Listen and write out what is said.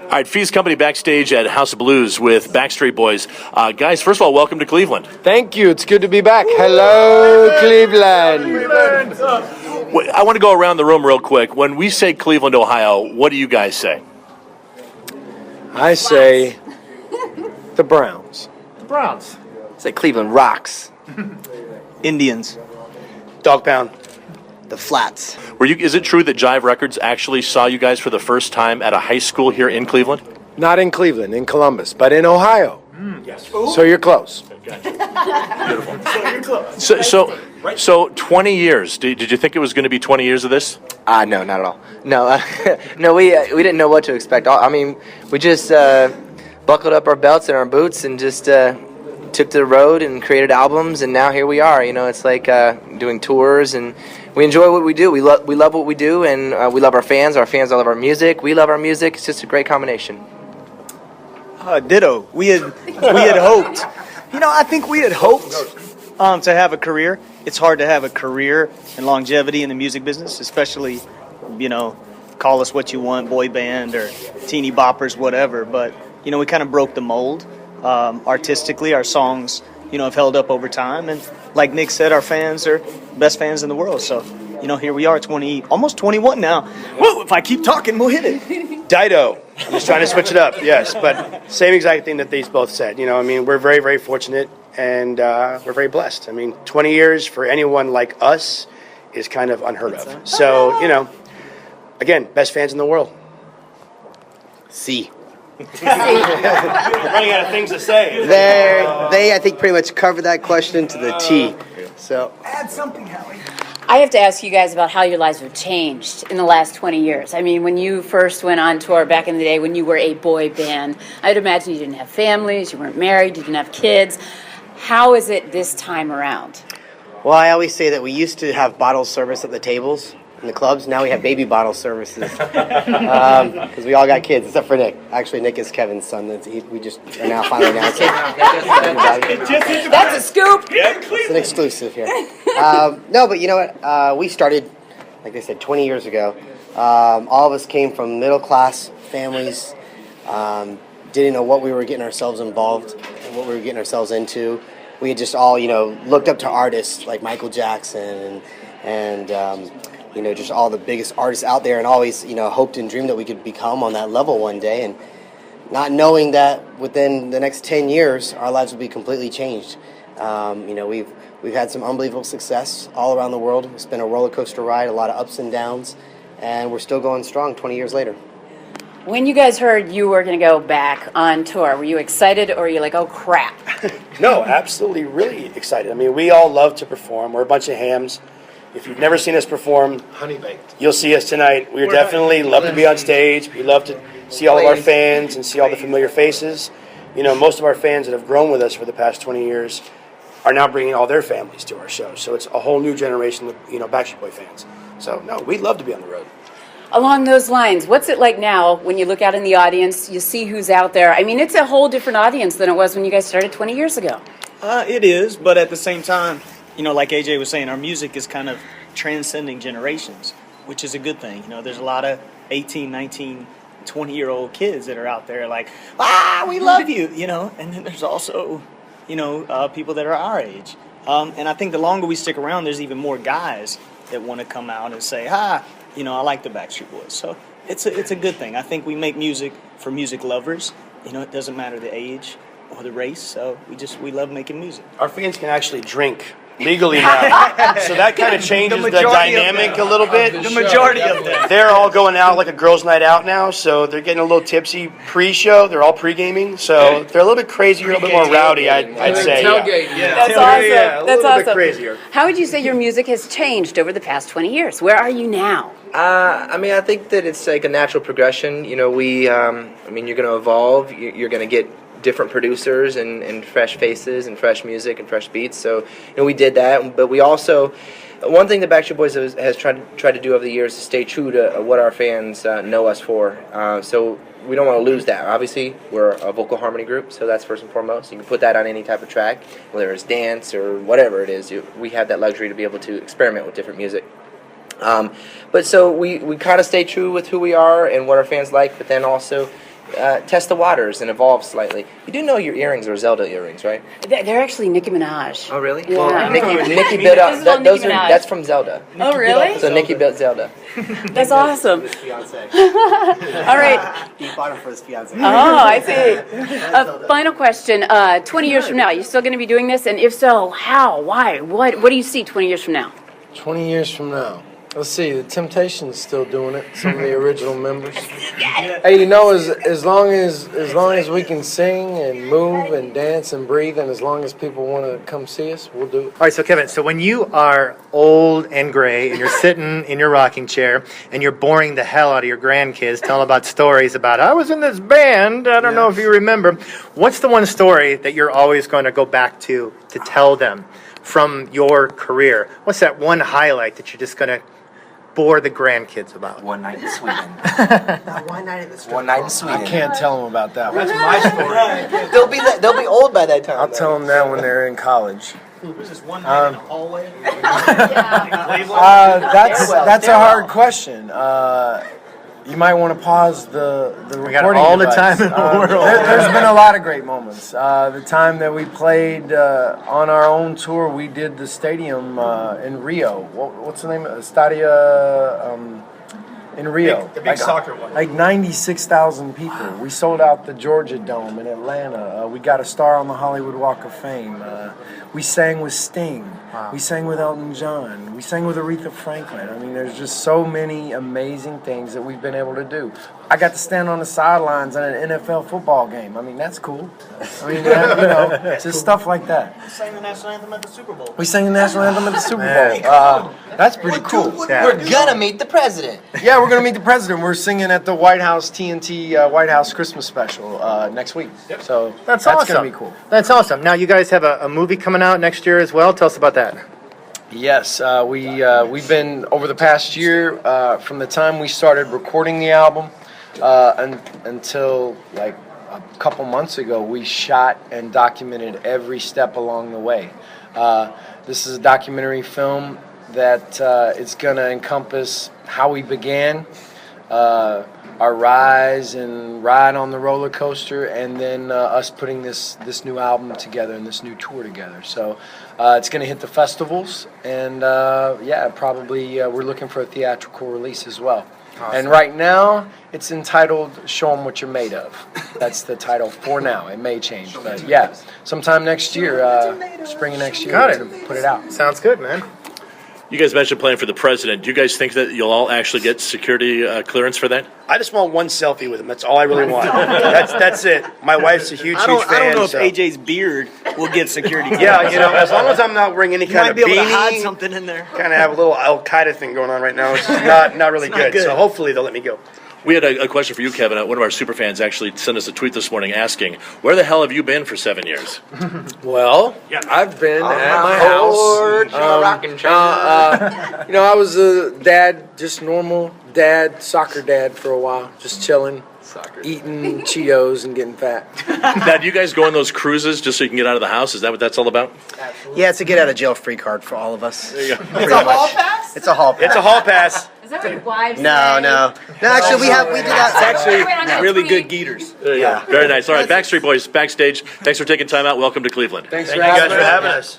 All right, Fee's Company backstage at House of Blues with Backstreet Boys. Guys, first of all, welcome to Cleveland. Thank you. It's good to be back. Hello, Cleveland. I want to go around the room real quick. When we say Cleveland, Ohio, what do you guys say? I say the Browns. The Browns. Say Cleveland rocks. Indians. Dog Pound. The Flats. Is it true that Jive Records actually saw you guys for the first time at a high school here in Cleveland? Not in Cleveland, in Columbus, but in Ohio. Yes. So you're close. Beautiful. So 20 years. Did you think it was going to be 20 years of this? No, not at all. No, no, we didn't know what to expect. I mean, we just buckled up our belts and our boots and just took to the road and created albums, and now here we are. You know, it's like doing tours, and we enjoy what we do. We love what we do, and we love our fans. Our fans love our music. We love our music. It's just a great combination. Ditto. We had hoped. You know, I think we had hoped to have a career. It's hard to have a career and longevity in the music business, especially, you know, call us what you want, boy band or teeny boppers, whatever. But, you know, we kind of broke the mold. Artistically, our songs, you know, have held up over time. And like Nick said, our fans are the best fans in the world. So, you know, here we are, almost 21 now. Whoa, if I keep talking, we'll hit it. Dido. I'm just trying to switch it up, yes. But same exact thing that these both said. You know, I mean, we're very, very fortunate, and we're very blessed. I mean, 20 years for anyone like us is kind of unheard of. So, you know, again, best fans in the world. C. We're running out of things to say. They, I think, pretty much covered that question to the T. So Add something, Howie. I have to ask you guys about how your lives have changed in the last 20 years. I mean, when you first went on tour back in the day when you were a boy band, I'd imagine you didn't have families, you weren't married, you didn't have kids. How is it this time around? well, I always say that we used to have bottle service at the tables in the clubs. Now we have baby bottle services because we all got kids except for Nick. Actually, Nick is Kevin's son. We just are now finally announcing. That's a scoop. It's an exclusive here. No, but you know what? We started, like I said, 20 years ago. All of us came from middle-class families, didn't know what we were getting ourselves involved and what we were getting ourselves into. We had just all, looked up to artists like Michael Jackson and just all the biggest artists out there, and always, hoped and dreamed that we could become on that level one day, and not knowing that within the next 10 years, our lives would be completely changed. We've had some unbelievable success all around the world. It's been a roller coaster ride, a lot of ups and downs, and we're still going strong 20 years later. When you guys heard you were going to go back on tour, were you excited or were you like, oh crap? No, absolutely, really excited. I mean, we all love to perform. We're a bunch of hams. If you've never seen us perform, Honey baked. you'll see us tonight. We definitely love to be on stage. We love to see all of our fans and see all the familiar faces. Most of our fans that have grown with us for the past 20 years are now bringing all their families to our show. So it's a whole new generation of, Backstreet Boy fans. So, no, we love to be on the road. Along those lines, what's it like now when you look out in the audience, you see who's out there? I mean, it's a whole different audience than it was when you guys started 20 years ago. It is, but at the same time, like AJ was saying, our music is kind of transcending generations, which is a good thing. There's a lot of 18, 19, 20-year-old kids that are out there like, we love you, and then there's also, people that are our age. And I think the longer we stick around, there's even more guys that want to come out and say, I like the Backstreet Boys. So it's a good thing. I think we make music for music lovers. It doesn't matter the age or the race. So we love making music. Our fans can actually drink legally now. So that kind of changes the dynamic a little bit. The majority of them. They're all going out like a girls' night out now, so they're getting a little tipsy pre-show. They're all pre-gaming, so they're a little bit crazier, a little bit more rowdy, I'd say. That's awesome. That's awesome. Crazier. How would you say your music has changed over the past 20 years? Where are you now? I think that it's like a natural progression. You're going to evolve. You're going to get different producers and fresh faces and fresh music and fresh beats. So, we did that. But we also, one thing that Backstreet Boys has tried to do over the years is stay true to what our fans know us for. So we don't want to lose that. Obviously, we're a vocal harmony group, so that's first and foremost. You can put that on any type of track, whether it's dance or whatever it is. We have that luxury to be able to experiment with different music. But so we kind of stay true with who we are and what our fans like, but then also, test the waters and evolve slightly. You do know your earrings are Zelda earrings, right? They're actually Nicki Minaj. Oh, really? Yeah. Well, Nicki built out. This is all Those Nicki are Minaj. that's from Zelda. Oh, really? So Nicki built Zelda. That's awesome. His fiance. All right. He bought him for his fiance. Oh, I see. Final question. 20 years from now, you still going to be doing this? And if so, how? Why? What do you see 20 years from now? 20 years from now. Let's see, the Temptations still doing it. Some of the original members. Hey, you know, as long as we can sing and move and dance and breathe, and as long as people want to come see us, we'll do it. All right, so Kevin, so when you are old and gray and you're sitting in your rocking chair and you're boring the hell out of your grandkids, telling about stories about, I was in this band, I don't know if you remember, what's the one story that you're always going to go back to tell them from your career? What's that one highlight that you're just going to bore the grandkids about? One night in Sweden. One night at the strip One night in club. Sweden. I can't tell them about that one. They'll be old by that time. I'll tell them that when they're in college. Was this one night in the hallway? That's a hard question. You might want to pause the recording. We got all the device. time in the world. There's been a lot of great moments. The time that we played on our own tour, we did the stadium in Rio. What's the name of it? Stadia in Rio. The big soccer one. Like 96,000 people. We sold out the Georgia Dome in Atlanta. We got a star on the Hollywood Walk of Fame. We sang with Sting. Wow. We sang with Elton John. We sang with Aretha Franklin. I mean, there's just so many amazing things that we've been able to do. I got to stand on the sidelines at an NFL football game. I mean, that's cool. I mean, just stuff like that. We sang the national anthem at the Super Bowl. We sang the national anthem at the Super Man. Bowl. That's pretty cool. Yeah. We're gonna meet the president. Yeah, we're going to meet the president. We're singing at the White House TNT White House Christmas special next week. So That's going awesome. to be cool. That's awesome. Now, you guys have a movie coming out next year as well. Tell us about that. Yes, we've been, over the past year, from the time we started recording the album until like a couple months ago, we shot and documented every step along the way. This is a documentary film that is going to encompass how we began, our rise and ride on the roller coaster, and then us putting this new album together and this new tour together. So it's going to hit the festivals, and probably we're looking for a theatrical release as well. Awesome. And right now, it's entitled "Show 'Em What You're Made Of." That's the title for now. It may change, but yeah, sometime next year, spring of next year, Got it. we're gonna put it out. Sounds good, man. You guys mentioned playing for the president. Do you guys think that you'll all actually get security clearance for that? I just want one selfie with him. That's all I really want. That's it. My wife's a huge I fan. don't know if so. AJ's beard will get security. Yeah, as long as I'm not wearing any you kind might of be able beanie, to hide something in there. kind of have a little Al Qaeda thing going on right now. It's just not really good. So hopefully they'll let me go. We had a question for you, Kevin. One of our super fans actually sent us a tweet this morning asking, where the hell have you been for 7 years? Well, I've been at my house. I was a dad, just normal dad, soccer dad for a while, just chilling, eating Cheetos and getting fat. Now, do you guys go on those cruises just so you can get out of the house? Is that what that's all about? Yeah, it's a get out of jail free card for all of us. There you go. It's a hall pass. It's a hall pass. It's a hall pass. Is that what your wives No, say? no. Actually, we do that. It's actually Wait, I got really 20. good geeters. There you go. Very nice. All right, Backstreet Boys, Backstage. Thanks for taking time out. Welcome to Cleveland. Thanks Thank you guys for having us.